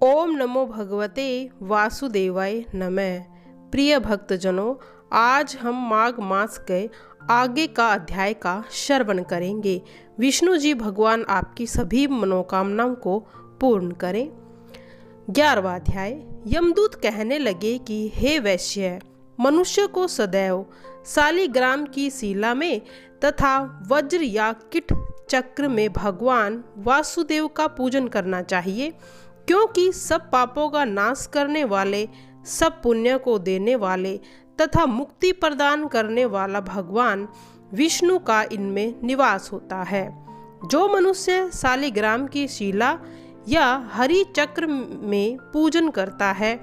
ओम नमो भगवते वासुदेवाय नमः। प्रिय भक्तजनों, आज हम माघ मास के आगे का अध्याय का श्रवण करेंगे। विष्णु जी भगवान आपकी सभी मनोकामनाओं को पूर्ण करें। 11वां अध्याय। यमदूत कहने लगे कि हे वैश्य, मनुष्य को सदैव शालिग्राम की शिला में तथा वज्र या किट चक्र में भगवान वासुदेव का पूजन करना चाहिए, क्योंकि सब पापों का नाश करने वाले, सब पुण्य को देने वाले तथा मुक्ति प्रदान करने वाला भगवान विष्णु का इनमें निवास होता है। जो मनुष्य शालिग्राम की शिला या हरि चक्र में पूजन करता है,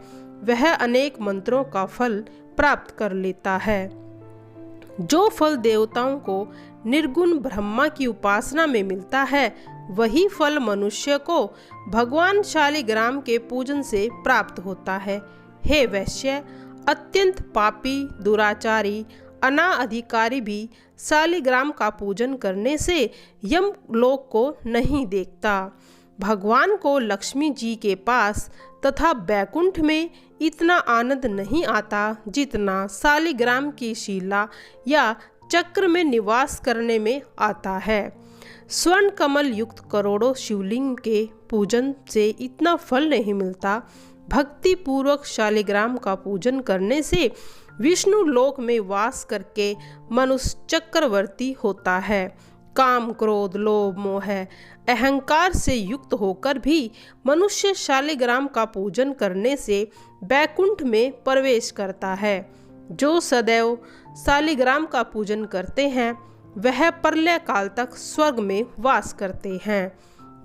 वह अनेक मंत्रों का फल प्राप्त कर लेता है। जो फल देवताओं को निर्गुण ब्रह्मा की उपासना में मिलता है, वही फल मनुष्य को भगवान शालिग्राम के पूजन से प्राप्त होता है। हे वैश्य, अत्यंत पापी, दुराचारी, अनाधिकारी भी शालिग्राम का पूजन करने से यमलोक को नहीं देखता। भगवान को लक्ष्मी जी के पास तथा बैकुंठ में इतना आनंद नहीं आता जितना शालिग्राम की शिला या चक्र में निवास करने में आता है। स्वर्ण कमल युक्त करोड़ों शिवलिंग के पूजन से इतना फल नहीं मिलता। भक्ति पूर्वक शालिग्राम का पूजन करने से विष्णु लोक में वास करके मनुष्य चक्रवर्ती होता है। काम, क्रोध, लोभ, मोह, अहंकार से युक्त होकर भी मनुष्य शालिग्राम का पूजन करने से बैकुंठ में प्रवेश करता है। जो सदैव शालिग्राम का पूजन करते हैं, वह प्रलय काल तक स्वर्ग में वास करते हैं।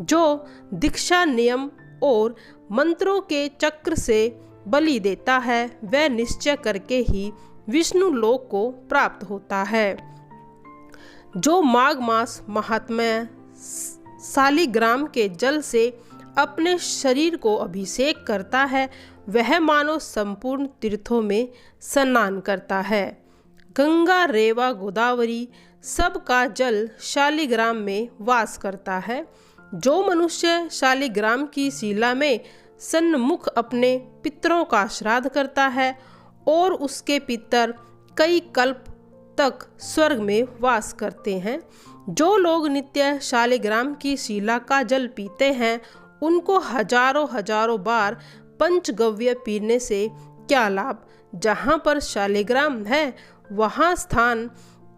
जो दीक्षा, नियम और मंत्रों के चक्र से बलि देता है, वह निश्चय करके ही विष्णु लोक को प्राप्त होता है। जो माघ मास महात्म्य शालिग्राम के जल से अपने शरीर को अभिषेक करता है, वह मानो संपूर्ण तीर्थों में स्नान करता है। गंगा, रेवा, गोदावरी सब का जल शालिग्राम में वास करता है। जो मनुष्य शालिग्राम की शिला में सन्मुख अपने पितरों का श्राद्ध करता है और उसके पितर कई कल्प तक स्वर्ग में वास करते हैं। जो लोग नित्य शालिग्राम की शिला का जल पीते हैं, उनको हजारों हजारों बार पंचगव्य पीने से क्या लाभ। जहाँ पर शालिग्राम है, वहाँ स्थान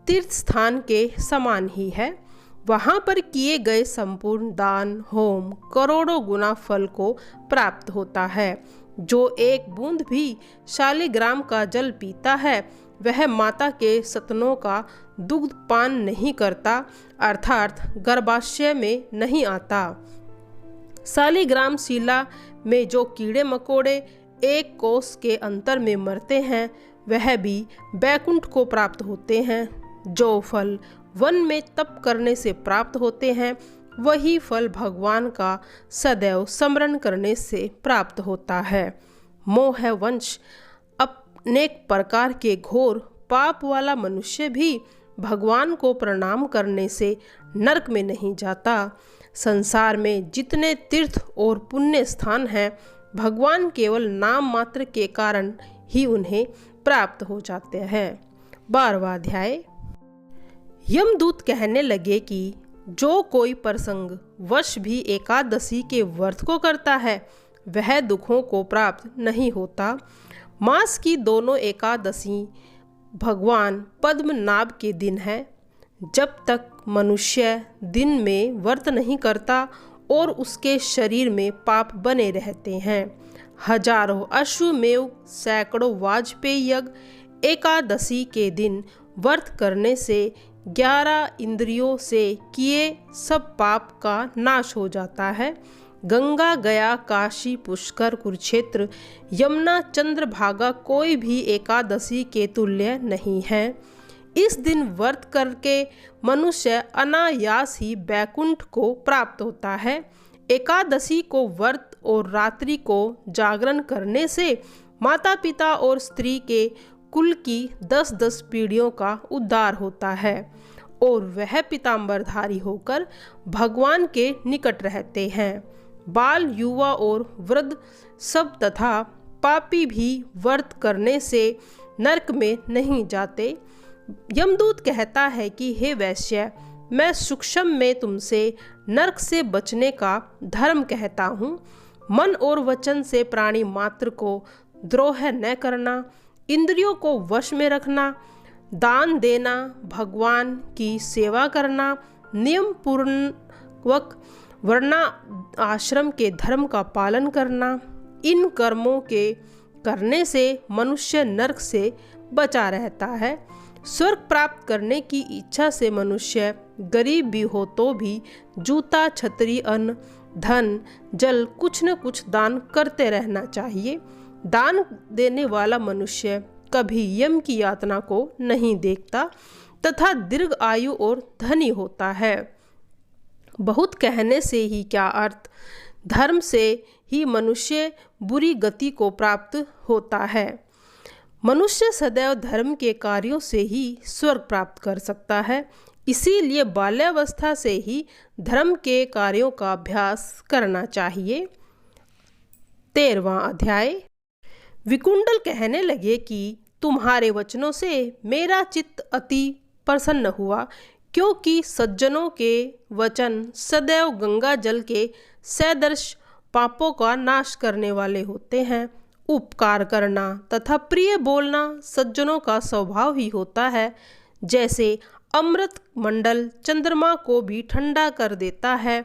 तीर्थ स्थान के समान ही है। वहाँ पर किए गए संपूर्ण दान, होम करोड़ों गुना फल को प्राप्त होता है। जो एक बूंद भी शालिग्राम का जल पीता है, वह माता के स्तनों का दुग्ध पान नहीं करता, अर्थात गर्भाशय में नहीं आता। शालिग्राम शिला में जो कीड़े मकोड़े एक कोस के अंतर में मरते हैं, वह भी बैकुंठ को प्राप्त होते हैं। जो फल वन में तप करने से प्राप्त होते हैं, वही फल भगवान का सदैव स्मरण करने से प्राप्त होता है। मोह वंश अनेक प्रकार के घोर पाप वाला मनुष्य भी भगवान को प्रणाम करने से नरक में नहीं जाता। संसार में जितने तीर्थ और पुण्य स्थान हैं, भगवान केवल नाम मात्र के कारण ही उन्हें प्राप्त हो जाते हैं। 12वां अध्याय। यमदूत कहने लगे कि जो कोई प्रसंग वश भी एकादशी के व्रत को करता है, वह दुखों को प्राप्त नहीं होता। मास की दोनों एकादशी भगवान पद्मनाभ के दिन है। जब तक मनुष्य दिन में व्रत नहीं करता और उसके शरीर में पाप बने रहते हैं। हजारों अश्वमेव, सैकड़ों वाजपेयी यज्ञ एकादशी के दिन व्रत करने से 11 इंद्रियों से किए सब पाप का नाश हो जाता है। गंगा, गया, काशी, पुष्कर, कुरुक्षेत्र, यमुना, चंद्रभागा कोई भी एकादशी के तुल्य नहीं है। इस दिन व्रत करके मनुष्य अनायास ही बैकुंठ को प्राप्त होता है। एकादशी को व्रत और रात्रि को जागरण करने से माता पिता और स्त्री के कुल की 10-10 पीढ़ियों का उद्धार होता है और वह पीताम्बरधारी होकर भगवान के निकट रहते हैं। बाल, युवा और वृद्ध सब तथा पापी भी व्रत करने से नरक में नहीं जाते। यमदूत कहता है कि हे वैश्य, मैं सूक्ष्म में तुमसे नरक से बचने का धर्म कहता हूँ। मन और वचन से प्राणी मात्र को द्रोह न करना, इंद्रियों को वश में रखना, दान देना, भगवान की सेवा करना, नियम पूर्वक वर्णा आश्रम के धर्म का पालन करना, इन कर्मों के करने से मनुष्य नरक से बचा रहता है। स्वर्ग प्राप्त करने की इच्छा से मनुष्य गरीब भी हो तो भी जूता, छतरी, अन्न, धन, जल कुछ न कुछ दान करते रहना चाहिए। दान देने वाला मनुष्य कभी यम की यातना को नहीं देखता तथा दीर्घ आयु और धनी होता है। बहुत कहने से ही क्या अर्थ, धर्म से ही मनुष्य बुरी गति को प्राप्त होता है। मनुष्य सदैव धर्म के कार्यों से ही स्वर्ग प्राप्त कर सकता है। इसीलिए बाल्यावस्था से ही धर्म के कार्यों का अभ्यास करना चाहिए। 13वां अध्याय। विकुंडल कहने लगे कि तुम्हारे वचनों से मेरा चित्त अति प्रसन्न हुआ, क्योंकि सज्जनों के वचन सदैव गंगा जल के सदृश पापों का नाश करने वाले होते हैं। उपकार करना तथा प्रिय बोलना सज्जनों का स्वभाव ही होता है। जैसे अमृत मंडल चंद्रमा को भी ठंडा कर देता है।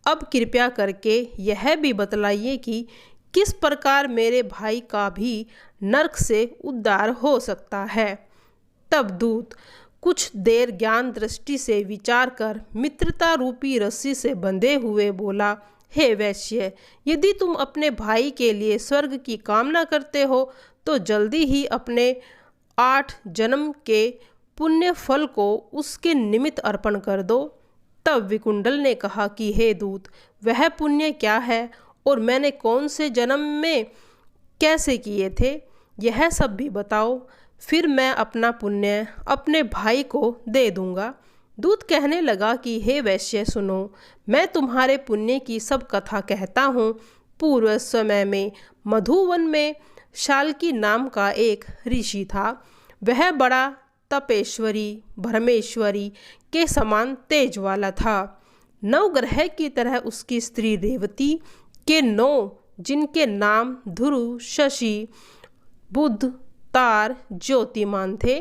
अब कृपया करके यह भी बतलाइए कि किस प्रकार मेरे भाई का भी नरक से उद्धार हो सकता है। तब दूत कुछ देर ज्ञान दृष्टि से विचार कर मित्रता रूपी रस्सी से बंधे हुए बोला, हे वैश्य, यदि तुम अपने भाई के लिए स्वर्ग की कामना करते हो तो जल्दी ही अपने 8 जन्म के पुण्य फल को उसके निमित्त अर्पण कर दो। तब विकुंडल ने कहा कि हे दूत, वह पुण्य क्या है और मैंने कौन से जन्म में कैसे किए थे, यह सब भी बताओ, फिर मैं अपना पुण्य अपने भाई को दे दूंगा। दूत कहने लगा कि हे वैश्य सुनो, मैं तुम्हारे पुण्य की सब कथा कहता हूँ। पूर्व समय में मधुवन में शाल्की नाम का एक ऋषि था। वह बड़ा तपेश्वरी भरमेश्वरी के समान तेज वाला था। नवग्रह की तरह उसकी स्त्री रेवती के 9 जिनके नाम ध्रुव, शशि, बुध, तार, ज्योतिमान थे,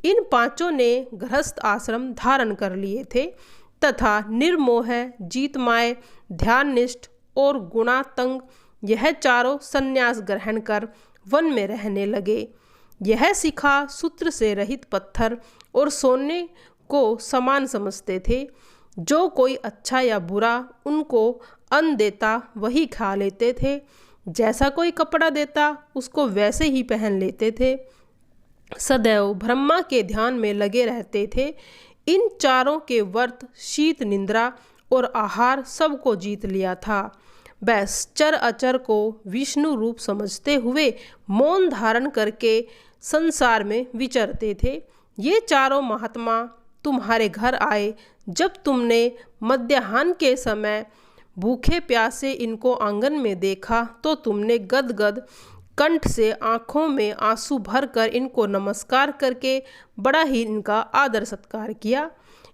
इन 5 ने गृहस्थ आश्रम धारण कर लिए थे तथा निर्मोह, जीतमाय, ध्याननिष्ठ और गुणातंग यह 4 संन्यास ग्रहण कर वन में रहने लगे। यह शिखा सूत्र से रहित पत्थर और सोने को समान समझते थे। जो कोई अच्छा या बुरा उनको अन्न देता वही खा लेते थे। जैसा कोई कपड़ा देता उसको वैसे ही पहन लेते थे। सदैव ब्रह्मा के ध्यान में लगे रहते थे। इन 4 के व्रत, शीत, निद्रा और आहार सबको जीत लिया था। बस चर अचर को विष्णु रूप समझते हुए मौन धारण करके संसार में विचरते थे। ये 4 महात्मा तुम्हारे घर आए जब तुमने मध्याह्न के समय भूखे प्यासे इनको आंगन में देखा तो तुमने गदगद कंठ से आँखों में आंसू भरकर इनको नमस्कार करके बड़ा ही इनका आदर सत्कार किया।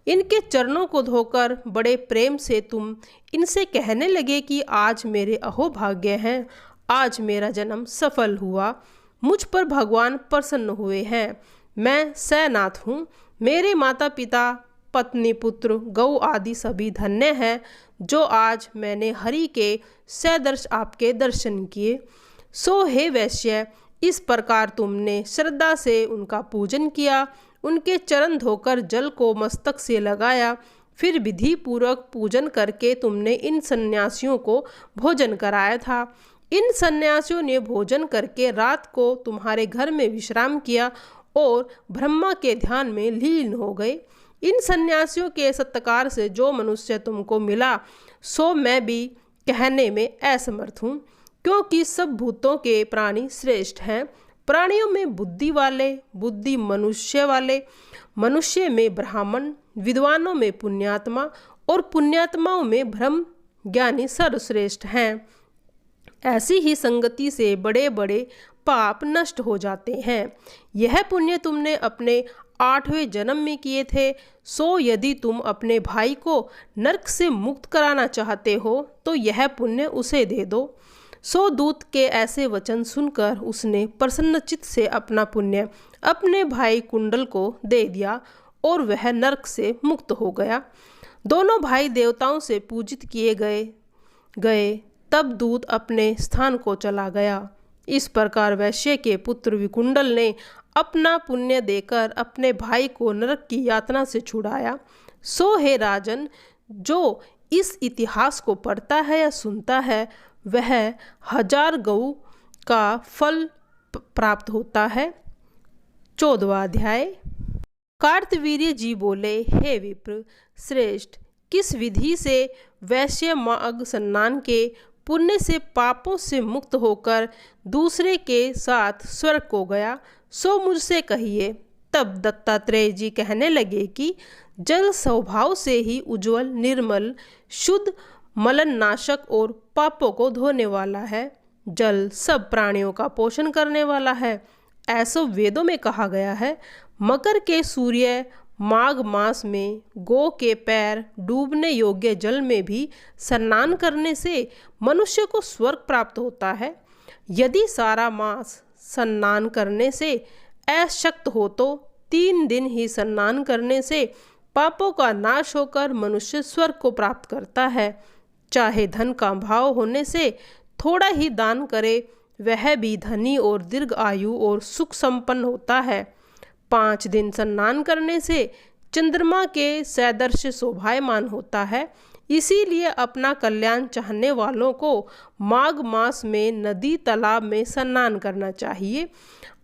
इनके चरणों को धोकर बड़े प्रेम से तुम इनसे कहने लगे कि आज मेरे अहोभाग्य हैं, आज मेरा जन्म सफल हुआ, मुझ पर भगवान प्रसन्न हुए हैं। मैं सैनाथ हूँ, मेरे माता पिता, पत्नी, पुत्र, गौ आदि सभी धन्य हैं जो आज मैंने हरि के सदर्श आपके दर्शन किए। सो हे वैश्य, इस प्रकार तुमने श्रद्धा से उनका पूजन किया, उनके चरण धोकर जल को मस्तक से लगाया, फिर विधि पूर्वक पूजन करके तुमने इन सन्यासियों को भोजन कराया था। इन सन्यासियों ने भोजन करके रात को तुम्हारे घर में विश्राम किया और ब्रह्मा के ध्यान में लीन हो गए। इन सन्यासियों के सत्कार से जो मनुष्य तुमको मिला सो मैं भी कहने में असमर्थ हूँ, क्योंकि सब भूतों के प्राणी श्रेष्ठ हैं। प्राणियों में बुद्धि वाले बुद्धि मनुष्य वाले, मनुष्य में ब्राह्मण, विद्वानों में पुण्यात्मा और पुण्यात्माओं में ब्रह्म ज्ञानी सर्वश्रेष्ठ हैं। ऐसी ही संगति से बड़े बड़े पाप नष्ट हो जाते हैं। यह पुण्य तुमने अपने 8वें जन्म में किए थे, सो यदि तुम अपने भाई को नरक से मुक्त कराना चाहते हो तो यह पुण्य उसे दे दो। सो दूत के ऐसे वचन सुनकर उसने प्रसन्नचित्त से अपना पुण्य अपने भाई कुंडल को दे दिया और वह नरक से मुक्त हो गया। दोनों भाई देवताओं से पूजित किए गए। तब दूत अपने स्थान को चला गया। इस प्रकार वैश्य के पुत्र विकुंडल ने अपना पुण्य देकर अपने भाई को नरक की यातना से छुड़ाया। सो हे राजन, जो इस इतिहास को पढ़ता है या सुनता है वह 1000 गऊ का फल प्राप्त होता है। 14वां अध्याय। कार्तवीर्य जी बोले, हे विप्र श्रेष्ठ, किस विधि से वैश्य माघ स्नान के पुण्य से पापों से मुक्त होकर दूसरे के साथ स्वर्ग को गया, सो मुझसे कहिए। तब दत्तात्रेय जी कहने लगे कि जल स्वभाव से ही उज्जवल, निर्मल, शुद्ध, मलन नाशक और पापों को धोने वाला है। जल सब प्राणियों का पोषण करने वाला है, ऐसा वेदों में कहा गया है। मकर के सूर्य माघ मास में गौ के पैर डूबने योग्य जल में भी स्नान करने से मनुष्य को स्वर्ग प्राप्त होता है। यदि सारा मास स्नान करने से अशक्त हो तो 3 दिन ही स्नान करने से पापों का नाश होकर मनुष्य स्वर्ग को प्राप्त करता है। चाहे धन का अभाव होने से थोड़ा ही दान करे, वह भी धनी और दीर्घ आयु और सुख संपन्न होता है। 5 दिन स्नान करने से चंद्रमा के सदृश शोभायमान होता है। इसीलिए अपना कल्याण चाहने वालों को माघ मास में नदी तालाब में स्नान करना चाहिए।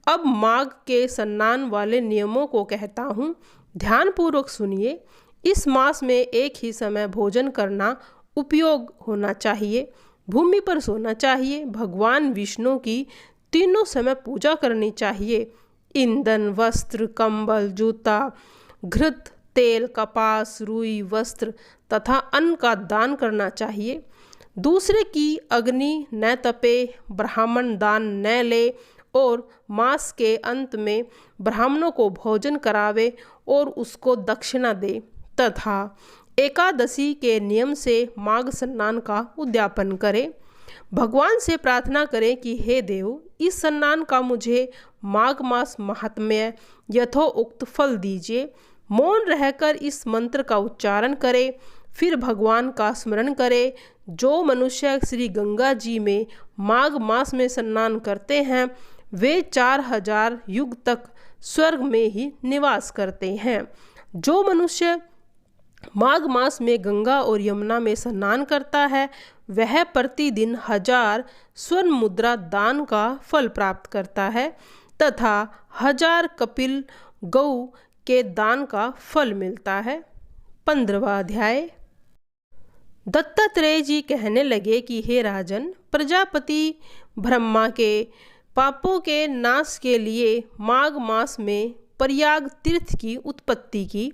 अब माघ के स्नान वाले नियमों को कहता हूँ, ध्यानपूर्वक सुनिए। इस मास में एक ही समय भोजन करना उपयोग होना चाहिए। भूमि पर सोना चाहिए। भगवान विष्णु की तीनों समय पूजा करनी चाहिए। ईंधन, वस्त्र, कंबल, जूता, घृत, तेल, कपास, रुई, वस्त्र तथा अन्न का दान करना चाहिए। दूसरे की अग्नि न तपे, ब्राह्मण दान न ले और मास के अंत में ब्राह्मणों को भोजन करावे और उसको दक्षिणा दे तथा एकादशी के नियम से माघ स्नान का उद्यापन करे। भगवान से प्रार्थना करें कि हे देव, इस स्नान का मुझे माघ मास महात्म्य यथोक्त फल दीजिए। मौन रहकर इस मंत्र का उच्चारण करे, फिर भगवान का स्मरण करे। जो मनुष्य श्री गंगा जी में माघ मास में स्नान करते हैं वे 4000 युग तक स्वर्ग में ही निवास करते हैं। जो मनुष्य माघ मास में गंगा और यमुना में स्नान करता है वह प्रतिदिन 1000 स्वर्ण मुद्रा दान का फल प्राप्त करता है तथा 1000 कपिल गौ के दान का फल मिलता है। 15वां अध्याय। दत्तात्रेय जी कहने लगे कि हे राजन, प्रजापति ब्रह्मा के पापों के नाश के लिए माघ मास में प्रयाग तीर्थ की उत्पत्ति की।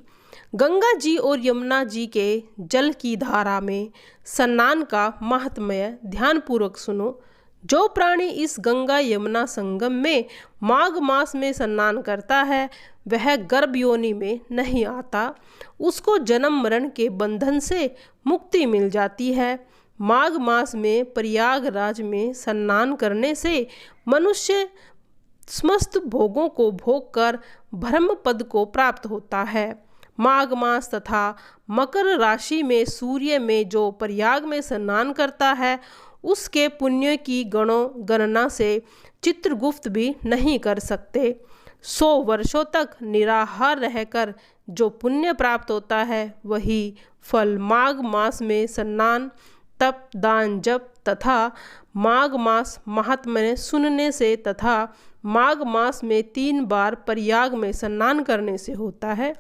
गंगा जी और यमुना जी के जल की धारा में स्नान का महात्म्य ध्यानपूर्वक सुनो। जो प्राणी इस गंगा यमुना संगम में माघ मास में स्नान करता है वह गर्भ योनि में नहीं आता, उसको जन्म मरण के बंधन से मुक्ति मिल जाती है। माघ मास में प्रयागराज में स्नान करने से मनुष्य समस्त भोगों को भोग कर ब्रह्म पद को प्राप्त होता है। माघ मास तथा मकर राशि में सूर्य में जो प्रयाग में स्नान करता है उसके पुण्य की गणना से चित्रगुप्त भी नहीं कर सकते। 100 वर्षों तक निराहार रहकर जो पुण्य प्राप्त होता है वही फल माघ मास में स्नान, तप, दान, जप तथा माघ मास महात्म्य सुनने से तथा माघ मास में 3 बार प्रयाग में स्नान करने से होता है।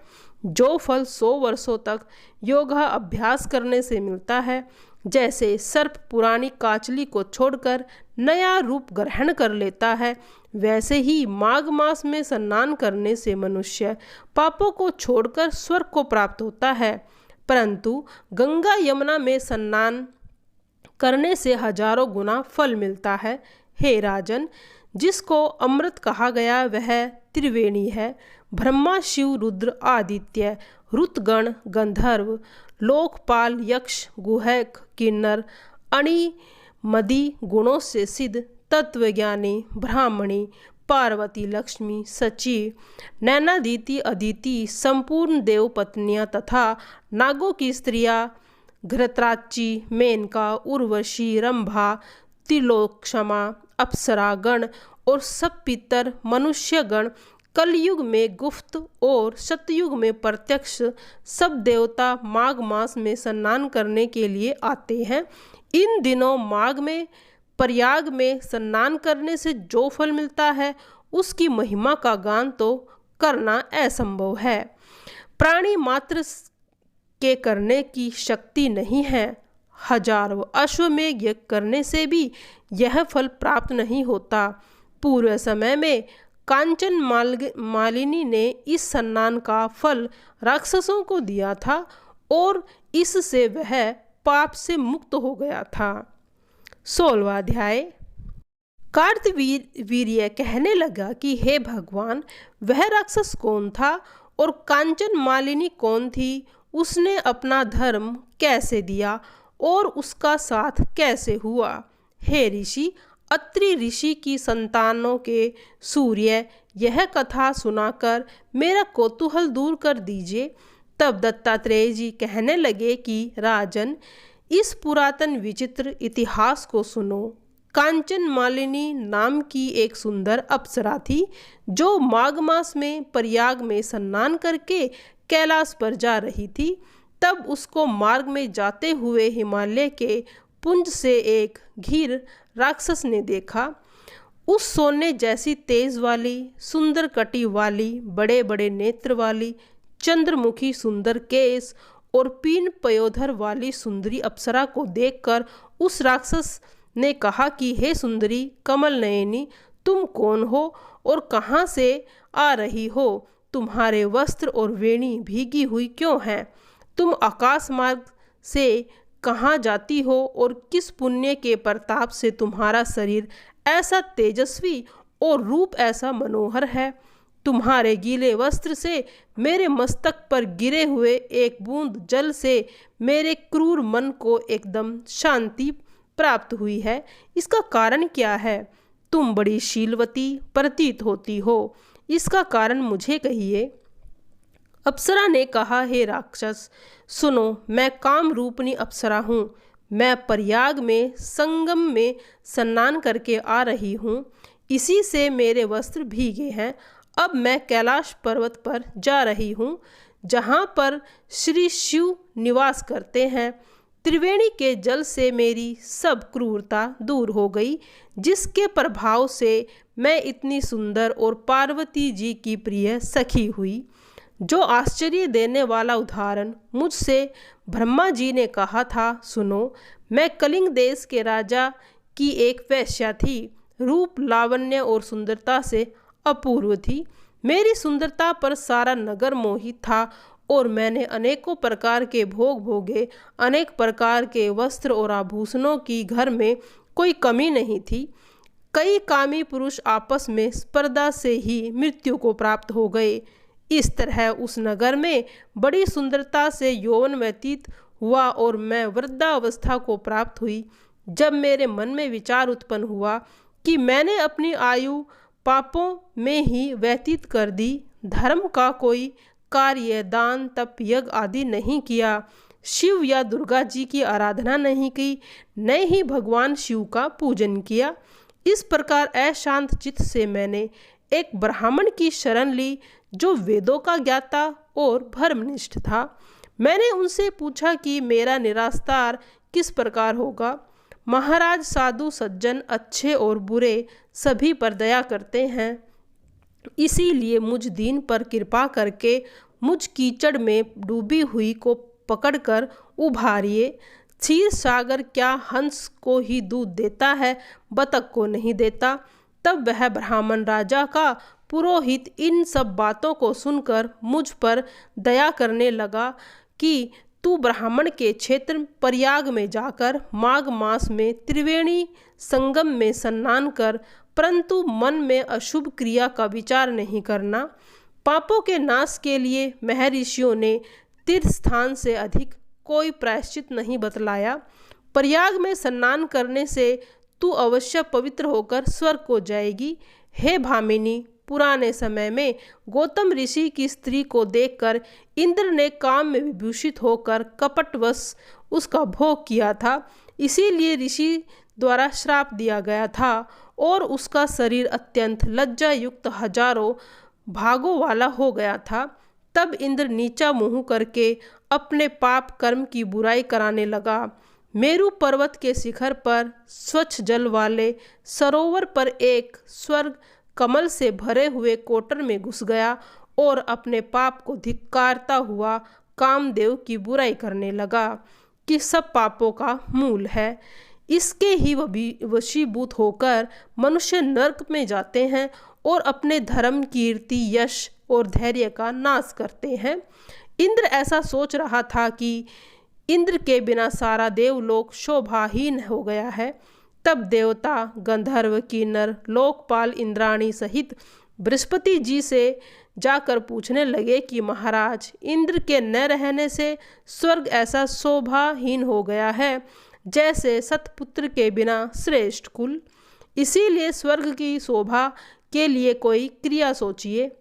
जो फल 100 वर्षों तक योगा अभ्यास करने से मिलता है, जैसे सर्प पुरानी काचली को छोड़कर नया रूप ग्रहण कर लेता है, वैसे ही माघ मास में स्नान करने से मनुष्य पापों को छोड़कर स्वर्ग को प्राप्त होता है। परंतु गंगा यमुना में स्नान करने से हजारों गुना फल मिलता है। हे राजन, जिसको अमृत कहा गया वह त्रिवेणी है। ब्रह्मा, शिव, रुद्र, आदित्य, ऋतगण, गंधर्व, लोकपाल, यक्ष, गुहक, किन्नर, अणि, मदि गुणों से सिद्ध तत्वज्ञानी ब्राह्मणी, पार्वती, लक्ष्मी, सची, नैनादिति, अदिति, संपूर्ण देव पत्नियां तथा नागों की स्त्रियां घृताची, मेनका, उर्वशी, रंभा, त्रिलोक्षमा, अप्सरागण और सब पितर मनुष्यगण, कलयुग में गुप्त और सतयुग में प्रत्यक्ष सब देवता माघ मास में स्नान करने के लिए आते हैं। इन दिनों माघ में प्रयाग में स्नान करने से जो फल मिलता है उसकी महिमा का गान तो करना असंभव है। प्राणी मात्र के करने की शक्ति नहीं है। हजारों अश्वमेध यज्ञ करने से भी यह फल प्राप्त नहीं होता। पूर्व समय में कांचन मालिनी ने इस स्नान का फल राक्षसों को दिया था और इससे वह पाप से मुक्त हो गया था। 16वां अध्याय। कार्तवीर्य कहने लगा कि हे भगवान, वह राक्षस कौन था और कांचन मालिनी कौन थी? उसने अपना धर्म कैसे दिया और उसका साथ कैसे हुआ? हे ऋषि, अत्रि ऋषि की संतानों के सूर्य, यह कथा सुनाकर मेरा कौतूहल दूर कर दीजिए। तब दत्तात्रेय जी कहने लगे कि राजन, इस पुरातन विचित्र इतिहास को सुनो। कांचन मालिनी नाम की एक सुंदर अप्सरा थी जो माघ मास में प्रयाग में स्नान करके कैलाश पर जा रही थी। तब उसको मार्ग में जाते हुए हिमालय के पुंज से एक घीर राक्षस ने देखा। उस सोने जैसी तेज वाली, सुंदर कटी वाली, बड़े बड़े नेत्र वाली, चंद्रमुखी सुंदर केस और पीन पयोधर वाली सुंदरी अप्सरा को देखकर उस राक्षस ने कहा कि हे सुंदरी कमल नयनी, तुम कौन हो और कहाँ से आ रही हो? तुम्हारे वस्त्र और वेणी भीगी हुई क्यों हैं? तुम आकाश मार्ग से कहाँ जाती हो और किस पुण्य के प्रताप से तुम्हारा शरीर ऐसा तेजस्वी और रूप ऐसा मनोहर है? तुम्हारे गीले वस्त्र से मेरे मस्तक पर गिरे हुए एक बूंद जल से मेरे क्रूर मन को एकदम शांति प्राप्त हुई है। इसका कारण क्या है? तुम बड़ी शीलवती प्रतीत होती हो, इसका कारण मुझे कहिए। अप्सरा ने कहा, हे राक्षस सुनो, मैं काम रूपनी अप्सरा हूँ। मैं प्रयाग में संगम में स्नान करके आ रही हूँ, इसी से मेरे वस्त्र भीगे हैं। अब मैं कैलाश पर्वत पर जा रही हूँ जहाँ पर श्री शिव निवास करते हैं। त्रिवेणी के जल से मेरी सब क्रूरता दूर हो गई, जिसके प्रभाव से मैं इतनी सुंदर और पार्वती जी की प्रिय सखी हुई। जो आश्चर्य देने वाला उदाहरण मुझसे ब्रह्मा जी ने कहा था, सुनो। मैं कलिंग देश के राजा की एक वेश्या थी। रूप, लावण्य और सुंदरता से अपूर्व थी। मेरी सुंदरता पर सारा नगर मोहित था और मैंने अनेकों प्रकार के भोग भोगे। अनेक प्रकार के वस्त्र और आभूषणों की घर में कोई कमी नहीं थी। कई कामी पुरुष आपस में स्पर्धा से ही मृत्यु को प्राप्त हो गए। इस तरह उस नगर में बड़ी सुंदरता से यौवन व्यतीत हुआ और मैं वृद्धावस्था को प्राप्त हुई। जब मेरे मन में विचार उत्पन्न हुआ कि मैंने अपनी आयु पापों में ही व्यतीत कर दी, धर्म का कोई कार्य, दान, तप, यज्ञ आदि नहीं किया, शिव या दुर्गा जी की आराधना नहीं की, न ही भगवान शिव का पूजन किया। इस प्रकार अशांत चित्त से मैंने एक ब्राह्मण की शरण ली जो वेदों का ज्ञाता और धर्मनिष्ठ था। मैंने उनसे पूछा कि मेरा निरास्तार किस प्रकार होगा। महाराज, साधु सज्जन अच्छे और बुरे सभी पर दया करते हैं, इसीलिए मुझ दीन पर कृपा करके मुझ कीचड़ में डूबी हुई को पकड़कर उभारिए। क्षीर सागर क्या हंस को ही दूध देता है, बतख को नहीं देता। तब वह ब्राह्मण राजा का पुरोहित इन सब बातों को सुनकर मुझ पर दया करने लगा कि तू ब्राह्मण के क्षेत्र प्रयाग में जाकर माघ मास में त्रिवेणी संगम में स्नान कर, परंतु मन में अशुभ क्रिया का विचार नहीं करना। पापों के नाश के लिए महर्षियों ने तीर्थ स्थान से अधिक कोई प्रायश्चित नहीं बतलाया। प्रयाग में स्नान करने से तू अवश्य पवित्र होकर स्वर्ग को जाएगी। हे भामिनी, पुराने समय में गौतम ऋषि की स्त्री को देखकर इंद्र ने काम में विभूषित होकर कपटवश उसका भोग किया था, इसीलिए ऋषि द्वारा श्राप दिया गया था और उसका शरीर अत्यंत लज्जा युक्त हजारों भागों वाला हो गया था। तब इंद्र नीचा मुंह करके अपने पाप कर्म की बुराई कराने लगा। मेरु पर्वत के शिखर पर स्वच्छ जल वाले सरोवर पर एक स्वर्ग कमल से भरे हुए कोटर में घुस गया और अपने पाप को धिक्कारता हुआ कामदेव की बुराई करने लगा कि सब पापों का मूल है। इसके ही वशीभूत होकर मनुष्य नरक में जाते हैं और अपने धर्म, कीर्ति, यश और धैर्य का नाश करते हैं। इंद्र ऐसा सोच रहा था कि इंद्र के बिना सारा देवलोक शोभाहीन हो गया है। तब देवता, गंधर्व, किन्नर, लोकपाल, इंद्राणी सहित बृहस्पति जी से जाकर पूछने लगे कि महाराज, इंद्र के न रहने से स्वर्ग ऐसा शोभाहीन हो गया है जैसे सतपुत्र के बिना श्रेष्ठ कुल। इसीलिए स्वर्ग की शोभा के लिए कोई क्रिया सोचिए।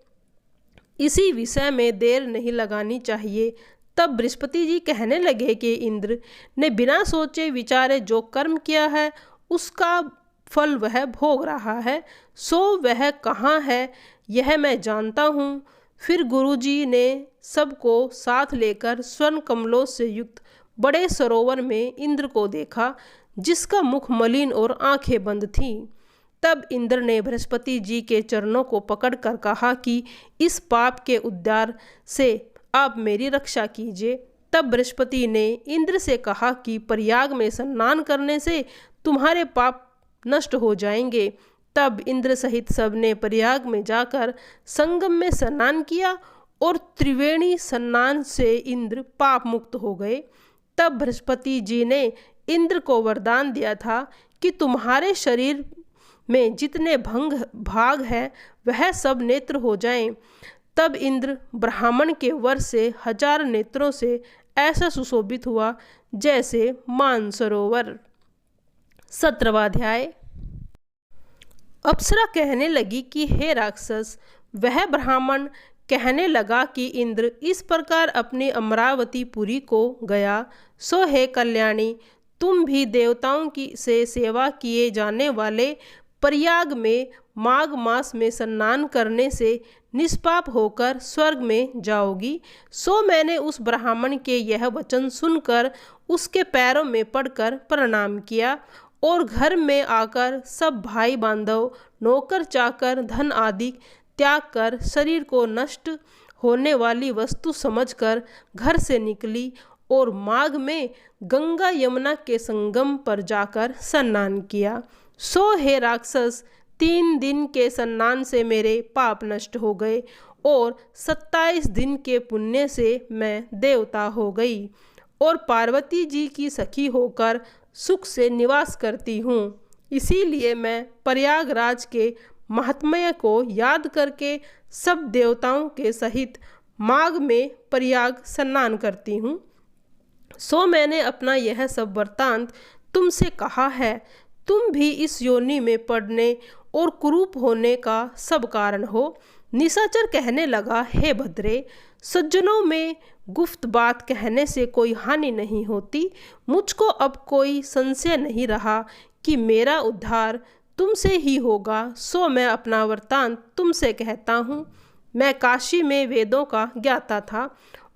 इसी विषय में देर नहीं लगानी चाहिए। तब बृहस्पति जी कहने लगे कि इंद्र ने बिना सोचे विचारे जो कर्म किया है उसका फल वह भोग रहा है, सो वह कहाँ है यह मैं जानता हूँ। फिर गुरुजी ने सबको साथ लेकर स्वर्ण कमलों से युक्त बड़े सरोवर में इंद्र को देखा, जिसका मुख मलिन और आंखें बंद थीं। तब इंद्र ने बृहस्पति जी के चरणों को पकड़कर कहा कि इस पाप के उद्धार से आप मेरी रक्षा कीजिए। तब बृहस्पति ने इंद्र से कहा कि प्रयाग में स्नान करने से तुम्हारे पाप नष्ट हो जाएंगे। तब इंद्र सहित सबने प्रयाग में जाकर संगम में स्नान किया और त्रिवेणी स्नान से इंद्र पाप मुक्त हो गए। तब बृहस्पति जी ने इंद्र को वरदान दिया था कि तुम्हारे शरीर में जितने भाग हैं वह सब नेत्र हो जाएं। तब इंद्र ब्राह्मण के वर से 1000 नेत्रों से ऐसा सुशोभित हुआ जैसे मानसरोवर। 17वां अध्याय। अप्सरा कहने लगी कि हे राक्षस, वह ब्राह्मण कहने लगा कि इंद्र इस प्रकार अपनी अमरावती पुरी को गया। सो हे कल्याणी, तुम भी देवताओं की से सेवा किए जाने वाले प्रयाग में माघ मास में स्नान करने से निष्पाप होकर स्वर्ग में जाओगी। सो मैंने उस ब्राह्मण के यह वचन सुनकर उसके पैरों में पड़कर प्रणाम किया और घर में आकर सब भाई बांधव, नौकर चाकर, धन आदि त्याग कर शरीर को नष्ट होने वाली वस्तु समझकर घर से निकली और माघ में गंगा यमुना के संगम पर जाकर स्नान किया। सो हे राक्षस, 3 दिन के स्नान से मेरे पाप नष्ट हो गए और 27 दिन के पुण्य से मैं देवता हो गई और पार्वती जी की सखी होकर सुख से निवास करती हूँ। इसीलिए मैं प्रयागराज के महात्म्य को याद करके सब देवताओं के सहित माघ में प्रयाग स्नान करती हूँ। सो मैंने अपना यह सब वृत्तांत तुमसे कहा है। तुम भी इस योनि में पड़ने और कुरूप होने का सब कारण हो। निशाचर कहने लगा, हे भद्रे, सज्जनों में गुप्त बात कहने से कोई हानि नहीं होती। मुझको अब कोई संशय नहीं रहा कि मेरा उद्धार तुमसे ही होगा। सो मैं अपना वृत्तांत तुमसे कहता हूँ। मैं काशी में वेदों का ज्ञाता था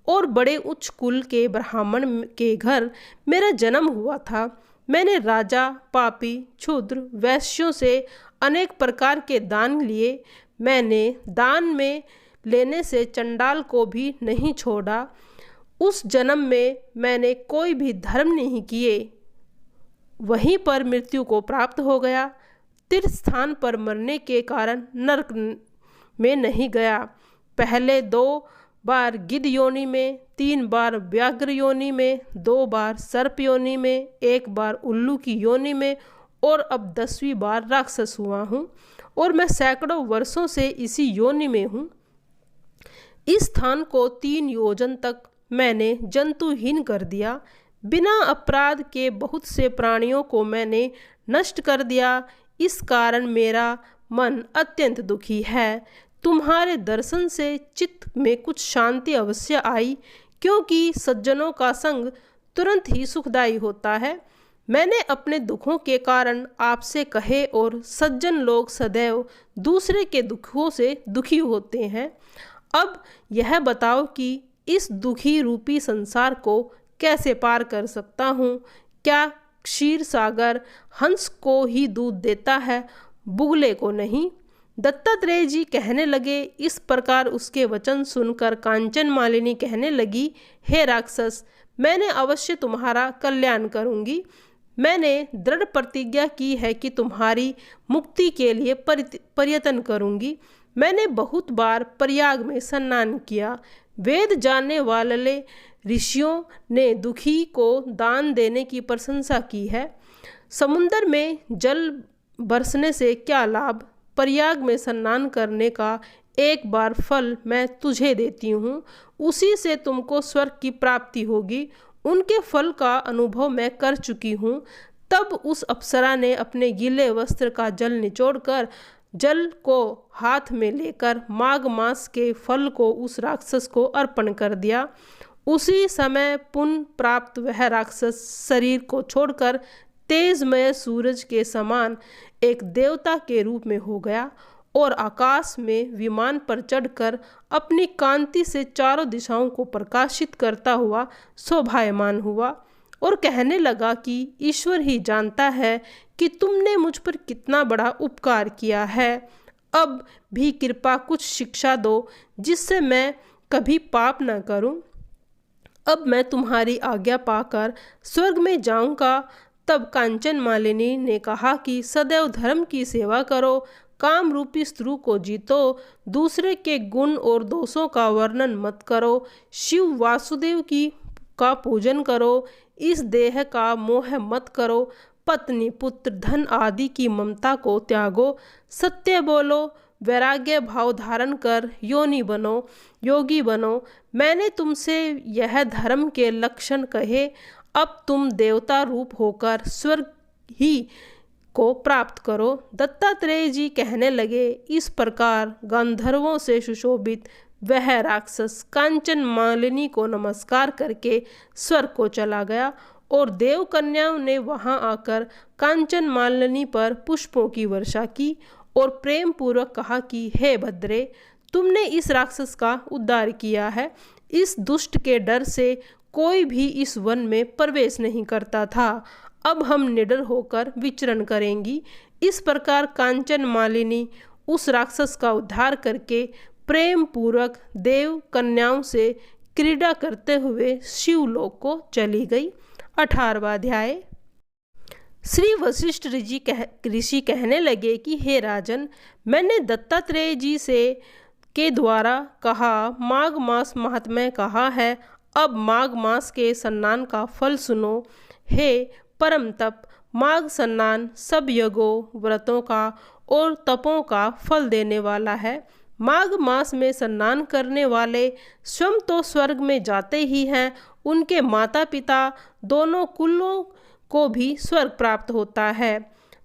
और बड़े उच्च कुल के ब्राह्मण के घर मेरा जन्म हुआ था। मैंने राजा, पापी, क्षुद्र, वैश्यों से अनेक प्रकार के दान लिए। मैंने दान में लेने से चंडाल को भी नहीं छोड़ा। उस जन्म में मैंने कोई भी धर्म नहीं किए, वहीं पर मृत्यु को प्राप्त हो गया। तीर्थ स्थान पर मरने के कारण नरक में नहीं गया। पहले 2 बार गिद्ध योनि में, 3 बार व्याघ्र योनि में, 2 बार सर्प योनि में, 1 बार उल्लू की योनि में और अब 10वीं बार राक्षस हुआ हूँ और मैं सैकड़ों वर्षों से इसी योनि में हूँ। इस स्थान को 3 योजन तक मैंने जंतुहीन कर दिया। बिना अपराध के बहुत से प्राणियों को मैंने नष्ट कर दिया। इस कारण मेरा मन अत्यंत दुखी है। तुम्हारे दर्शन से चित्त में कुछ शांति अवश्य आई, क्योंकि सज्जनों का संग तुरंत ही सुखदायी होता है। मैंने अपने दुखों के कारण आपसे कहे और सज्जन लोग सदैव दूसरे के दुखों से दुखी होते हैं। अब यह बताओ कि इस दुखी रूपी संसार को कैसे पार कर सकता हूँ? क्या क्षीर सागर हंस को ही दूध देता है, बुगले को नहीं? दत्तात्रेय जी कहने लगे। इस प्रकार उसके वचन सुनकर कांचन मालिनी कहने लगी, हे राक्षस, मैंने अवश्य तुम्हारा कल्याण करूंगी। मैंने दृढ़ प्रतिज्ञा की है कि तुम्हारी मुक्ति के लिए प्रयत्न करूंगी। मैंने बहुत बार प्रयाग में स्नान किया। वेद जानने वाले ऋषियों ने दुखी को दान देने की प्रशंसा की है। समुद्र में जल बरसने से क्या लाभ? प्रयाग में स्नान करने का एक बार फल मैं तुझे देती हूँ, उसी से तुमको स्वर्ग की प्राप्ति होगी। उनके फल का अनुभव मैं कर चुकी हूँ। तब उस अप्सरा ने अपने गीले वस्त्र का जल निचोड़कर जल को हाथ में लेकर माघ मास के फल को उस राक्षस को अर्पण कर दिया। उसी समय पुण्य प्राप्त वह राक्षस शरीर को छोड़कर तेजमय सूरज के समान एक देवता के रूप में हो गया और आकाश में विमान पर चढ़कर अपनी कांति से चारों दिशाओं को प्रकाशित करता हुआ शोभायमान हुआ और कहने लगा कि ईश्वर ही जानता है कि तुमने मुझ पर कितना बड़ा उपकार किया है। अब भी कृपा कुछ शिक्षा दो, जिससे मैं कभी पाप न करूं। अब मैं तुम्हारी आज्ञा पाकर स्वर्ग में जाऊंगा। तब कांचन मालिनी ने कहा कि सदैव धर्म की सेवा करो, काम रूपी स्त्रु को जीतो, दूसरे के गुण और दोषों का वर्णन मत करो, शिव वासुदेव का पूजन करो, इस देह का मोह मत करो, पत्नी पुत्र धन आदि की ममता को त्यागो, सत्य बोलो, वैराग्य भाव धारण कर योनि बनो, योगी बनो। मैंने तुमसे यह धर्म के लक्षण कहे। अब तुम देवता रूप होकर स्वर्ग ही को प्राप्त करो। दत्तात्रेय जी कहने लगे। इस प्रकार गंधर्वों से सुशोभित वह राक्षस कांचन मालिनी को नमस्कार करके स्वर्ग को चला गया और देव कन्याओं ने वहां आकर कांचन मालिनी पर पुष्पों की वर्षा की और प्रेम पूर्वक कहा कि हे भद्रे, तुमने इस राक्षस का उद्धार किया है। इस दुष्ट के डर से कोई भी इस वन में प्रवेश नहीं करता था। अब हम निडर होकर विचरण करेंगी। इस प्रकार कांचन मालिनी उस राक्षस का उद्धार करके प्रेम पूर्वक देव कन्याओं से क्रीड़ा करते हुए शिवलोक को चली गई। 18वां अध्याय। श्री वशिष्ठ ऋषि कहने लगे कि हे राजन, मैंने दत्तात्रेय जी के द्वारा कहा माघ मास महात्म्य कहा है। अब माघ मास के स्नान का फल सुनो। हे परम तप, माघ स्नान सब यज्ञों, व्रतों का और तपों का फल देने वाला है। माघ मास में स्नान करने वाले स्वयं तो स्वर्ग में जाते ही हैं, उनके माता पिता दोनों कुलों को भी स्वर्ग प्राप्त होता है।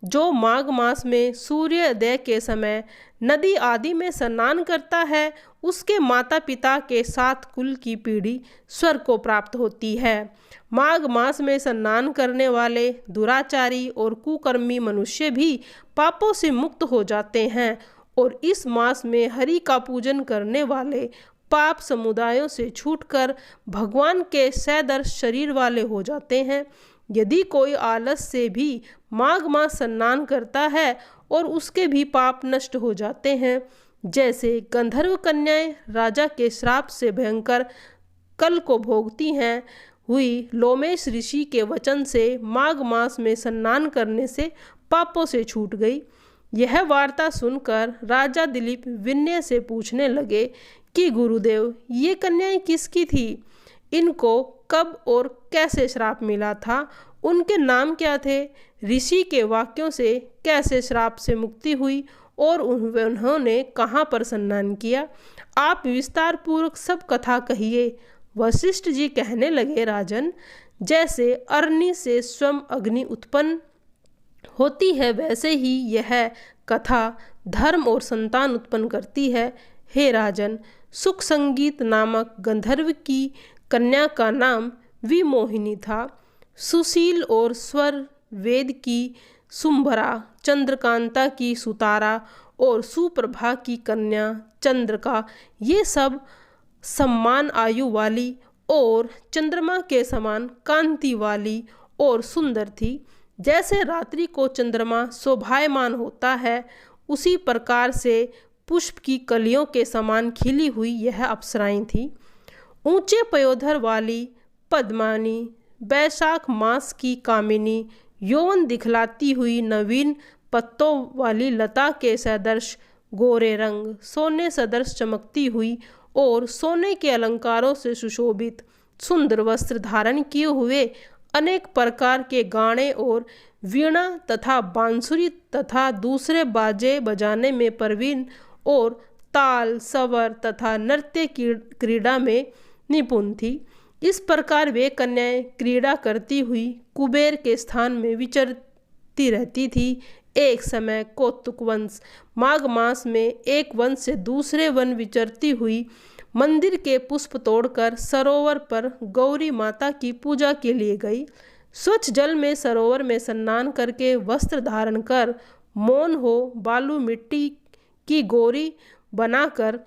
जो माघ मास में सूर्योदय के समय नदी आदि में स्नान करता है, उसके माता पिता के 7 कुल की पीढ़ी स्वर्ग को प्राप्त होती है। माघ मास में स्नान करने वाले दुराचारी और कुकर्मी मनुष्य भी पापों से मुक्त हो जाते हैं और इस मास में हरि का पूजन करने वाले पाप समुदायों से छूटकर भगवान के सदृश शरीर वाले हो जाते हैं। यदि कोई आलस से भी माघ मास स्नान करता है और उसके भी पाप नष्ट हो जाते हैं। जैसे गंधर्व कन्याएं राजा के श्राप से भयंकर कल को भोगती हैं, हुई लोमेश ऋषि के वचन से माघ मास में स्नान करने से पापों से छूट गई। यह वार्ता सुनकर राजा दिलीप विनय से पूछने लगे कि गुरुदेव, ये कन्याएं किसकी थी? इनको कब और कैसे श्राप मिला था? उनके नाम क्या थे? ऋषि के वाक्यों से कैसे श्राप से मुक्ति हुई और उन्होंने कहाँ पर स्नान किया? आप विस्तार पूर्वक सब कथा कहिए। वशिष्ठ जी कहने लगे, राजन, जैसे अग्नि से स्वयं अग्नि उत्पन्न होती है, वैसे ही यह कथा धर्म और संतान उत्पन्न करती है। हे राजन, सुख संगीत नामक गंधर्व की कन्या का नाम विमोहिनी था। सुशील और स्वर वेद की सुंभरा, चंद्रकांता की सुतारा और सुप्रभा की कन्या चंद्रका, ये सब समान आयु वाली और चंद्रमा के समान कांति वाली और सुंदर थी। जैसे रात्रि को चंद्रमा शोभायमान होता है, उसी प्रकार से पुष्प की कलियों के समान खिली हुई यह अप्सराएं थीं। ऊंचे पयोधर वाली पद्मानी, बैशाख मास की कामिनी, यौवन दिखलाती हुई नवीन पत्तों वाली लता के सदृश गोरे रंग, सोने सदृश चमकती हुई और सोने के अलंकारों से सुशोभित सुंदर वस्त्र धारण किए हुए, अनेक प्रकार के गाने और वीणा तथा बांसुरी तथा दूसरे बाजे बजाने में प्रवीण और ताल, स्वर तथा नृत्य की क्रीड़ा में निपुण थी। इस प्रकार वे कन्याएं क्रीड़ा करती हुई कुबेर के स्थान में विचरती रहती थी। एक समय कौतुक वंश माघ मास में एक वन से दूसरे वन विचरती हुई मंदिर के पुष्प तोड़कर सरोवर पर गौरी माता की पूजा के लिए गई। स्वच्छ जल में सरोवर में स्नान करके वस्त्र धारण कर मौन हो बालू मिट्टी की गौरी बनाकर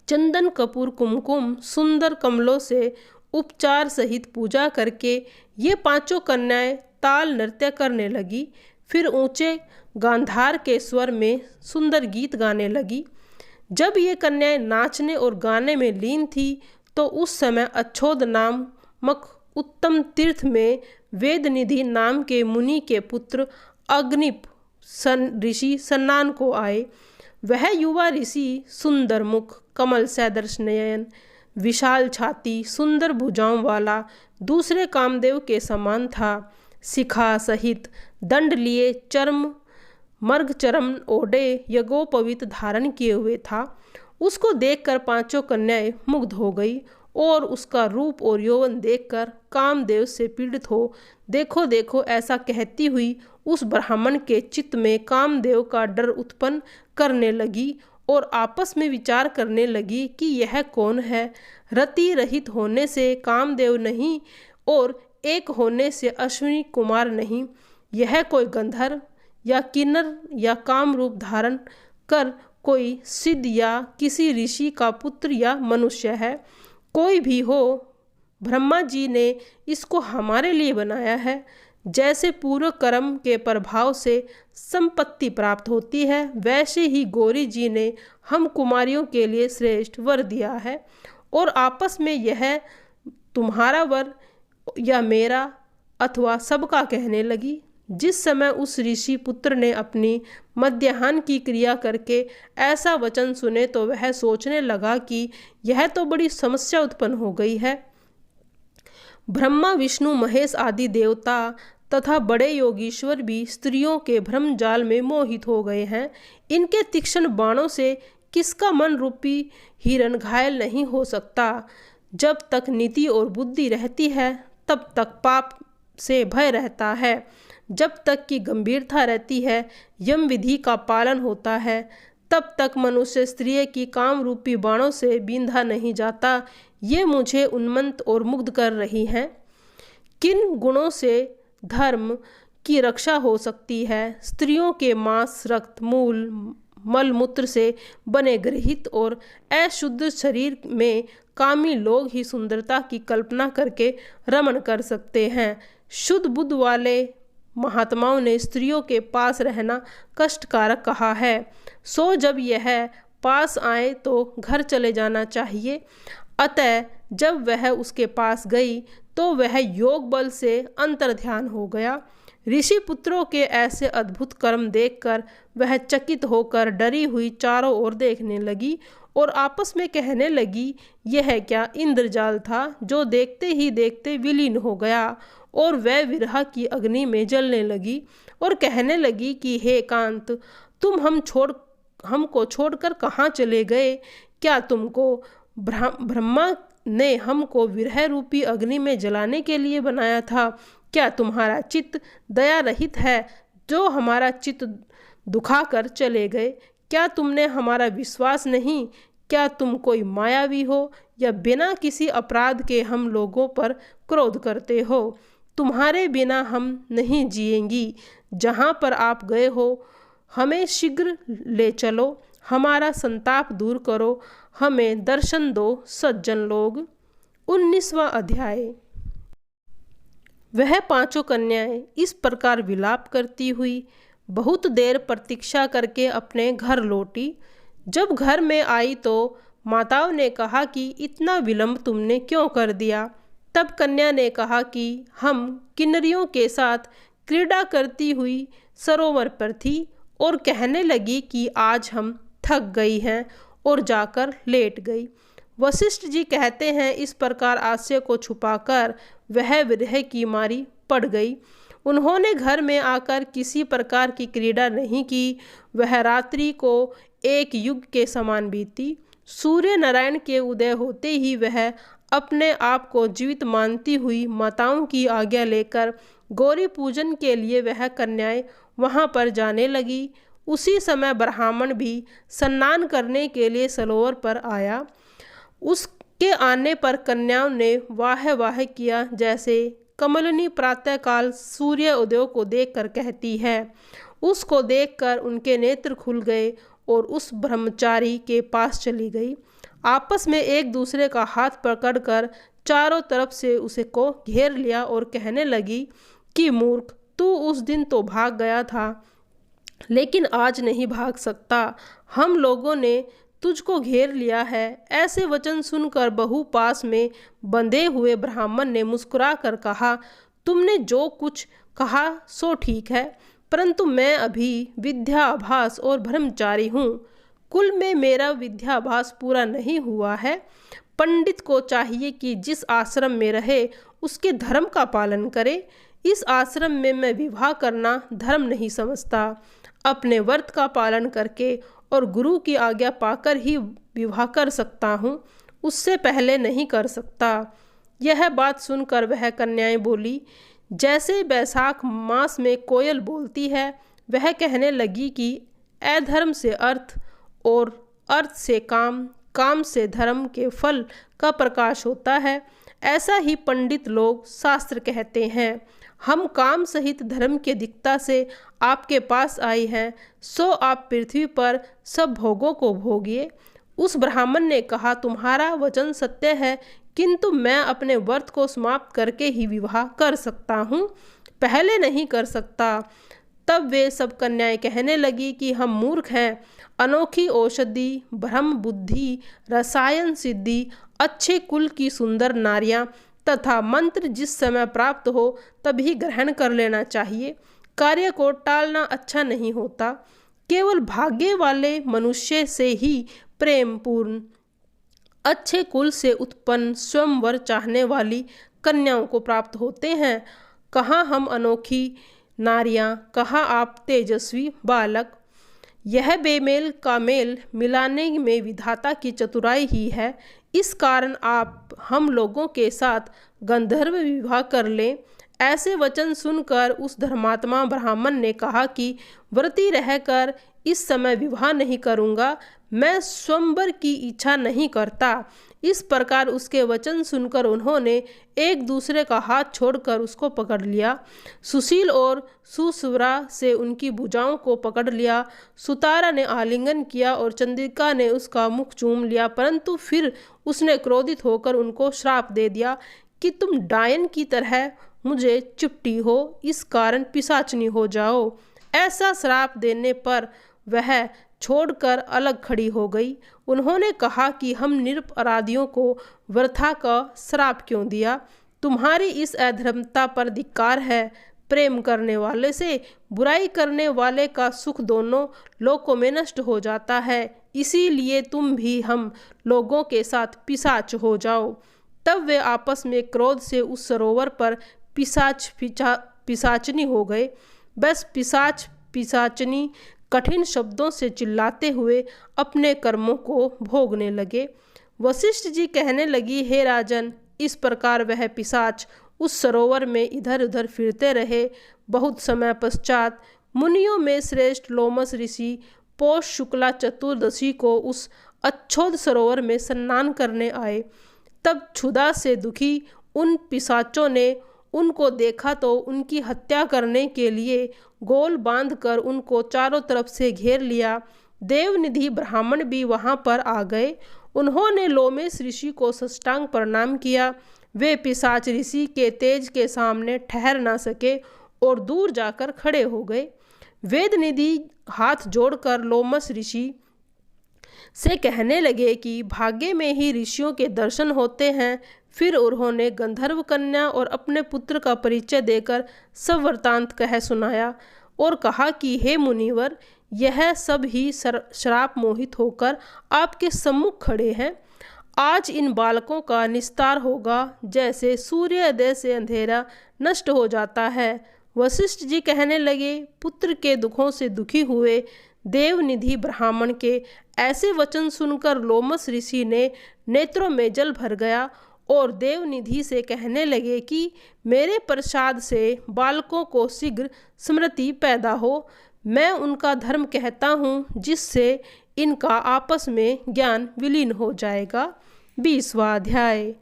चंदन कपूर कुमकुम सुंदर कमलों से उपचार सहित पूजा करके ये पांचों कन्याएं ताल नृत्य करने लगी। फिर ऊंचे गांधार के स्वर में सुंदर गीत गाने लगी। जब ये कन्याएं नाचने और गाने में लीन थी तो उस समय अच्छोद नामक उत्तम तीर्थ में वेदनिधि नाम के मुनि के पुत्र अग्निप ऋषि स्नान को आए। वह युवा ऋषि सुंदर मुख, कमल सदृश नयन, विशाल छाती, सुंदर भुजाओं वाला दूसरे कामदेव के समान था। शिखा सहित दंड लिए चर्म मर्ग चरम ओढ़े यज्ञोपवीत धारण किए हुए था। उसको देखकर पांचों कन्याएं मुग्ध हो गई और उसका रूप और यौवन देखकर कामदेव से पीड़ित हो देखो देखो ऐसा कहती हुई उस ब्राह्मण के चित्त में कामदेव का डर उत्पन्न करने लगी और आपस में विचार करने लगी कि यह कौन है। रति रहित होने से कामदेव नहीं और एक होने से अश्विनी कुमार नहीं। यह कोई गंधर्व या किन्नर या काम रूप धारण कर कोई सिद्ध या किसी ऋषि का पुत्र या मनुष्य है। कोई भी हो, ब्रह्मा जी ने इसको हमारे लिए बनाया है। जैसे पूर्व कर्म के प्रभाव से संपत्ति प्राप्त होती है, वैसे ही गौरी जी ने हम कुमारियों के लिए श्रेष्ठ वर दिया है। और आपस में यह तुम्हारा वर या मेरा अथवा सबका कहने लगी। जिस समय उस ऋषि पुत्र ने अपनी मध्याह्न की क्रिया करके ऐसा वचन सुने तो वह सोचने लगा कि यह तो बड़ी समस्या उत्पन्न हो गई है। ब्रह्मा विष्णु महेश आदि देवता तथा बड़े योगीश्वर भी स्त्रियों के भ्रम जाल में मोहित हो गए हैं। इनके तीक्ष्ण बाणों से किसका मन रूपी हिरण घायल नहीं हो सकता। जब तक नीति और बुद्धि रहती है तब तक पाप से भय रहता है। जब तक की गंभीरता रहती है, यम विधि का पालन होता है, तब तक मनुष्य स्त्री की काम रूपी बाणों से बींधा नहीं जाता। ये मुझे उन्मत्त और मुग्ध कर रही हैं। किन गुणों से धर्म की रक्षा हो सकती है? स्त्रियों के मांस, रक्त, मूल, मल मूत्र से बने गृहित और अशुद्ध शरीर में कामी लोग ही सुंदरता की कल्पना करके रमण कर सकते हैं। शुद्ध बुद्ध वाले महात्माओं ने स्त्रियों के पास रहना कष्टकारक कहा है। सो जब यह पास आए तो घर चले जाना चाहिए। अतः जब वह उसके पास गई तो वह योग बल से अंतर्ध्यान हो गया। ऋषि पुत्रों के ऐसे अद्भुत कर्म देखकर वह चकित होकर डरी हुई चारों ओर देखने लगी और आपस में कहने लगी, यह क्या इंद्रजाल था जो देखते ही देखते विलीन हो गया। और वह विरह की अग्नि में जलने लगी और कहने लगी कि हे कांत, तुम हमको छोड़कर कहाँ चले गए? क्या तुमको ब्रह्मा ने हमको विरह रूपी अग्नि में जलाने के लिए बनाया था? क्या तुम्हारा चित्त दया रहित है जो हमारा चित्त दुखाकर चले गए? क्या तुमने हमारा विश्वास नहीं? क्या तुम कोई मायावी हो या बिना किसी अपराध के हम लोगों पर क्रोध करते हो? तुम्हारे बिना हम नहीं जिएंगी। जहाँ पर आप गए हो हमें शीघ्र ले चलो, हमारा संताप दूर करो, हमें दर्शन दो सज्जन लोग। 19वां अध्याय। वह पांचों कन्याएं इस प्रकार विलाप करती हुई बहुत देर प्रतीक्षा करके अपने घर लौटी। जब घर में आई तो माताओं ने कहा कि इतना विलंब तुमने क्यों कर दिया? तब कन्या ने कहा कि हम किन्नरियों के साथ क्रीड़ा करती हुई सरोवर पर थी और कहने लगी कि आज हम थक गई हैं और जाकर लेट गई। वशिष्ठ जी कहते हैं, इस प्रकार आश्चर्य को छुपाकर वह विरह की मारी पड़ गई। उन्होंने घर में आकर किसी प्रकार की क्रीड़ा नहीं की। वह रात्रि को एक युग के समान बीती। सूर्य नारायण के उदय होते ही वह अपने आप को जीवित मानती हुई माताओं की आज्ञा लेकर गौरी पूजन के लिए वह कन्याएं वहां पर जाने लगी। उसी समय ब्राह्मण भी स्नान करने के लिए सरोवर पर आया। उसके आने पर कन्याओं ने वाह वाह किया, जैसे कमलिनी प्रातःकाल सूर्य उदय को देखकर कहती है। उसको देखकर उनके नेत्र खुल गए और उस ब्रह्मचारी के पास चली गई। आपस में एक दूसरे का हाथ पकड़कर चारों तरफ से उसे को घेर लिया और कहने लगी कि मूर्ख, तू उस दिन तो भाग गया था लेकिन आज नहीं भाग सकता। हम लोगों ने तुझको घेर लिया है। ऐसे वचन सुनकर बहू पास में बंधे हुए ब्राह्मण ने मुस्कुरा कर कहा, तुमने जो कुछ कहा सो ठीक है, परंतु मैं अभी विद्याभास और ब्रह्मचारी हूँ। कुल में मेरा विद्याभास पूरा नहीं हुआ है। पंडित को चाहिए कि जिस आश्रम में रहे उसके धर्म का पालन करे। इस आश्रम में मैं विवाह करना धर्म नहीं समझता। अपने व्रत का पालन करके और गुरु की आज्ञा पाकर ही विवाह कर सकता हूँ, उससे पहले नहीं कर सकता। यह बात सुनकर वह कन्याएं बोली, जैसे बैसाख मास में कोयल बोलती है। वह कहने लगी कि अधर्म से अर्थ और अर्थ से काम, काम से धर्म के फल का प्रकाश होता है। ऐसा ही पंडित लोग शास्त्र कहते हैं। हम काम सहित धर्म के दिक्कता से आपके पास आई हैं, सो आप पृथ्वी पर सब भोगों को भोगिए। उस ब्राह्मण ने कहा, तुम्हारा वचन सत्य है, किंतु मैं अपने व्रत को समाप्त करके ही विवाह कर सकता हूँ, पहले नहीं कर सकता। तब वे सब कन्याएं कहने लगी कि हम मूर्ख हैं। अनोखी औषधि, ब्रह्म बुद्धि, रसायन सिद्धि, अच्छे कुल की सुंदर नारियां तथा मंत्र जिस समय प्राप्त हो तभी ग्रहण कर लेना चाहिए। कार्य को टालना अच्छा नहीं होता। केवल भाग्य वाले मनुष्य से ही प्रेम पूर्ण अच्छे कुल से उत्पन्न स्वयंवर चाहने वाली कन्याओं को प्राप्त होते हैं। कहाँ हम अनोखी नारियां, कहाँ आप तेजस्वी बालक। यह बेमेल का मेल मिलाने में विधाता की चतुराई ही है। इस कारण आप हम लोगों के साथ गंधर्व विवाह कर लें। ऐसे वचन सुनकर उस धर्मात्मा ब्राह्मण ने कहा कि व्रती रहकर इस समय विवाह नहीं करूँगा, मैं स्वयंवर की इच्छा नहीं करता। इस प्रकार उसके वचन सुनकर उन्होंने एक दूसरे का हाथ छोड़कर उसको पकड़ लिया। सुशील और सुस्वरा से उनकी भुजाओं को पकड़ लिया। सुतारा ने आलिंगन किया और चंद्रिका ने उसका मुख चूम लिया, परंतु फिर उसने क्रोधित होकर उनको श्राप दे दिया कि तुम डायन की तरह मुझे चिपटी हो, इस कारण पिशाचनी हो जाओ। ऐसा श्राप देने पर वह छोड़कर अलग खड़ी हो गई। उन्होंने कहा कि हम निरपराधियों को वृथा का श्राप क्यों दिया? तुम्हारी इस अधर्मता पर धिक्कार है। प्रेम करने वाले से बुराई करने वाले का सुख दोनों लोकों में नष्ट हो जाता है। इसीलिए तुम भी हम लोगों के साथ पिशाच हो जाओ। तब वे आपस में क्रोध से उस सरोवर पर पिशाचनी हो गए। बस पिशाच पिशाचनी कठिन शब्दों से चिल्लाते हुए अपने कर्मों को भोगने लगे। वशिष्ठ जी कहने लगी, हे राजन, इस प्रकार वह पिशाच उस सरोवर में इधर उधर फिरते रहे। बहुत समय पश्चात मुनियों में श्रेष्ठ लोमस ऋषि पौष शुक्ला चतुर्दशी को उस अच्छोद सरोवर में स्नान करने आए। तब क्षुधा से दुखी उन पिशाचों ने उनको देखा तो उनकी हत्या करने के लिए गोल बांधकर उनको चारों तरफ से घेर लिया। देवनिधि ब्राह्मण भी वहां पर आ गए। उन्होंने लोमेश ऋषि को साष्टांग प्रणाम किया। वे पिशाच ऋषि के तेज के सामने ठहर ना सके और दूर जाकर खड़े हो गए। वेदनिधि हाथ जोड़कर लोमस ऋषि से कहने लगे कि भाग्य में ही ऋषियों के दर्शन होते हैं। फिर उन्होंने गंधर्व कन्या और अपने पुत्र का परिचय देकर सब वृतांत कह सुनाया और कहा कि हे मुनिवर, यह सब ही श्राप मोहित होकर आपके सम्मुख खड़े हैं। आज इन बालकों का निस्तार होगा जैसे सूर्योदय से अंधेरा नष्ट हो जाता है। वशिष्ठ जी कहने लगे, पुत्र के दुखों से दुखी हुए देवनिधि ब्राह्मण के ऐसे वचन सुनकर लोमस ऋषि ने नेत्रों में जल भर गया और देवनिधि से कहने लगे कि मेरे प्रसाद से बालकों को शीघ्र स्मृति पैदा हो। मैं उनका धर्म कहता हूँ जिससे इनका आपस में ज्ञान विलीन हो जाएगा। 20वां अध्याय।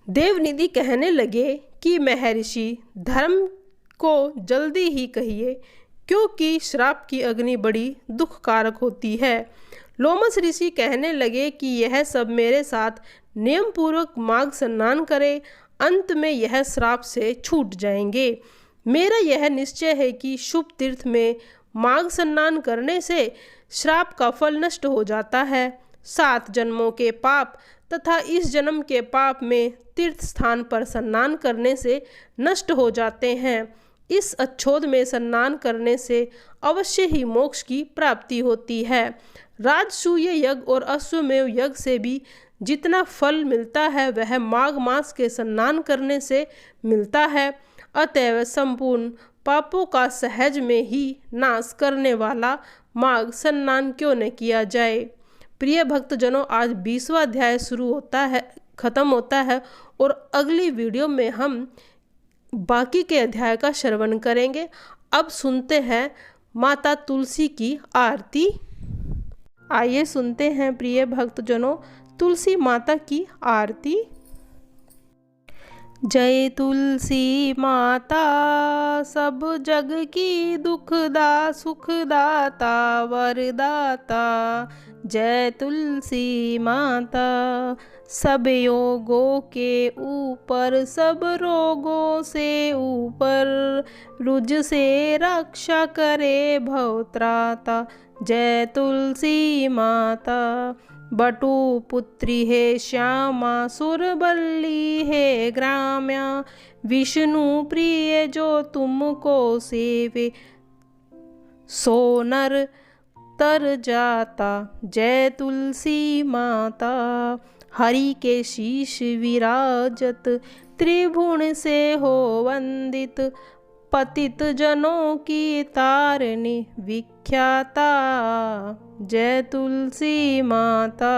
देवनिधि कहने लगे कि महर्षि, धर्म को जल्दी ही कहिए, क्योंकि श्राप की अग्नि बड़ी दुखकारक होती है। लोमस ऋषि कहने लगे कि यह सब मेरे साथ नियम पूर्वक माघ स्नान करे, अंत में यह श्राप से छूट जाएंगे। मेरा यह निश्चय है कि शुभ तीर्थ में माघ स्नान करने से श्राप का फल नष्ट हो जाता है। 7 जन्मों के पाप तथा इस जन्म के पाप में तीर्थ स्थान पर स्नान करने से नष्ट हो जाते हैं। इस अच्छोद में स्नान करने से अवश्य ही मोक्ष की प्राप्ति होती है। राजसूय यज्ञ और अश्वमेव यज्ञ से भी जितना फल मिलता है वह माघ मास के स्नान करने से मिलता है। अतएव संपूर्ण पापों का सहज में ही नाश करने वाला माघ स्नान क्यों न किया जाए। प्रिय भक्तजनों, आज 20वां अध्याय खत्म होता है और अगली वीडियो में हम बाकी के अध्याय का श्रवण करेंगे। अब सुनते हैं माता तुलसी की आरती। आइए सुनते हैं प्रिय भक्तजनों तुलसी माता की आरती। जय तुलसी माता, सब जग की दुखदा सुखदाता वरदाता। जय तुलसी माता, सब योगों के ऊपर, सब रोगों से ऊपर, रुज से रक्षा करे भवत्राता। जय तुलसी माता, बटु पुत्री है श्यामा, सुरबल्ली है ग्राम्या, विष्णु प्रिय जो तुमको सेवे, सोनर तर जाता। जय तुलसी माता, हरि के शीश विराजत, त्रिभुवन से हो वंदित, पतित जनों की तारिणी विख्याता। जय तुलसी माता,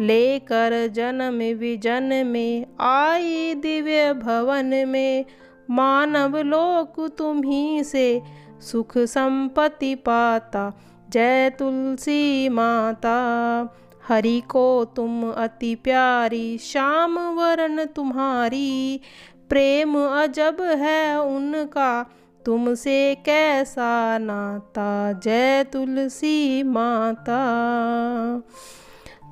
लेकर जन्म विजन में आई दिव्य भवन में, मानव लोक तुम्ही से सुख संपत्ति पाता। जय तुलसी माता, हरि को तुम अति प्यारी, श्याम वरण तुम्हारी, प्रेम अजब है उनका, तुमसे कैसा नाता। जय तुलसी माता।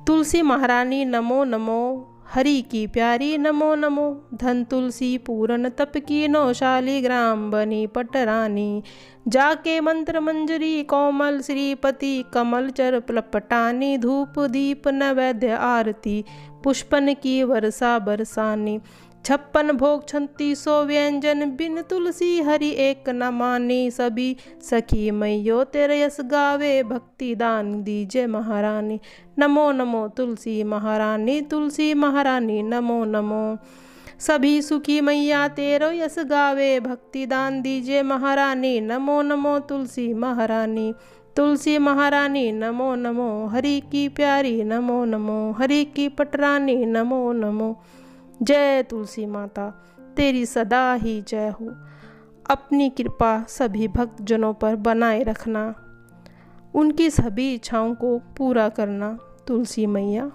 तुलसी महारानी नमो नमो, हरि की प्यारी नमो नमो। धन तुलसी पूरन तप की नौशाली, ग्राम बनी पटरानी, जाके मंत्र मंजरी कोमल श्रीपति, कमल चर पलपटानी, धूप दीप नैवेद्य आरती, पुष्पन की वर्षा बरसानी। 56 भोग 3600 व्यंजन, बिन तुलसी हरि एक न माने। सभी सखी मैयो तेरे यस गावे, भक्ति दान दीजे महारानी। नमो नमो तुलसी महारानी, तुलसी महारानी नमो नमो। सभी सुखी मैया तेरो यस गावे, भक्ति दान दीजे महारानी। नमो नमो तुलसी महारानी, तुलसी महारानी नमो नमो। हरि की प्यारी नमो नमो, हरि की पटरानी नमो नमो। जय तुलसी माता, तेरी सदा ही जय हो। अपनी कृपा सभी भक्तजनों पर बनाए रखना, उनकी सभी इच्छाओं को पूरा करना तुलसी मैया।